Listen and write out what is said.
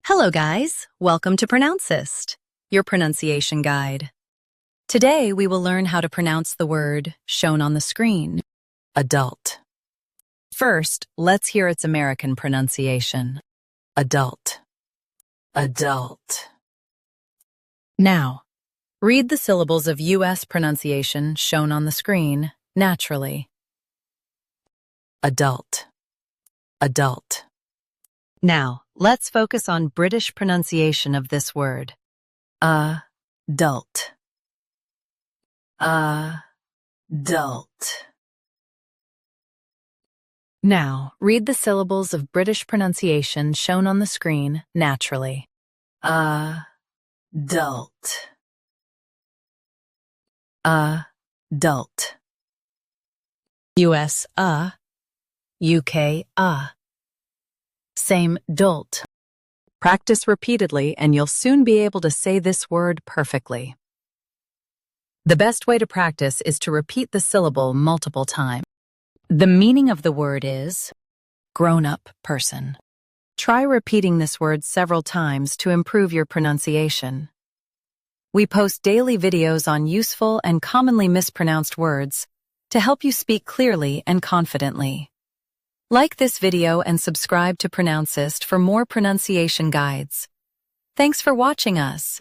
Hello guys, welcome to Pronouncist, your pronunciation guide. Today we will learn how to pronounce the word shown on the screen, adult. First, let's hear its American pronunciation, adult, adult. Now, read the syllables of U.S. pronunciation shown on the screen naturally. Adult, adult. Now, let's focus on British pronunciation of this word. Adult. Adult. Now, read the syllables of British pronunciation shown on the screen naturally. Adult. Adult. US, UK, Same dolt. Practice repeatedly and you'll soon be able to say this word perfectly. The best way to practice is to repeat the syllable multiple times. The meaning of the word is grown-up person. Try repeating this word several times to improve your pronunciation. We post daily videos on useful and commonly mispronounced words to help you speak clearly and confidently. Like this video and subscribe to Pronouncist for more pronunciation guides. Thanks for watching us.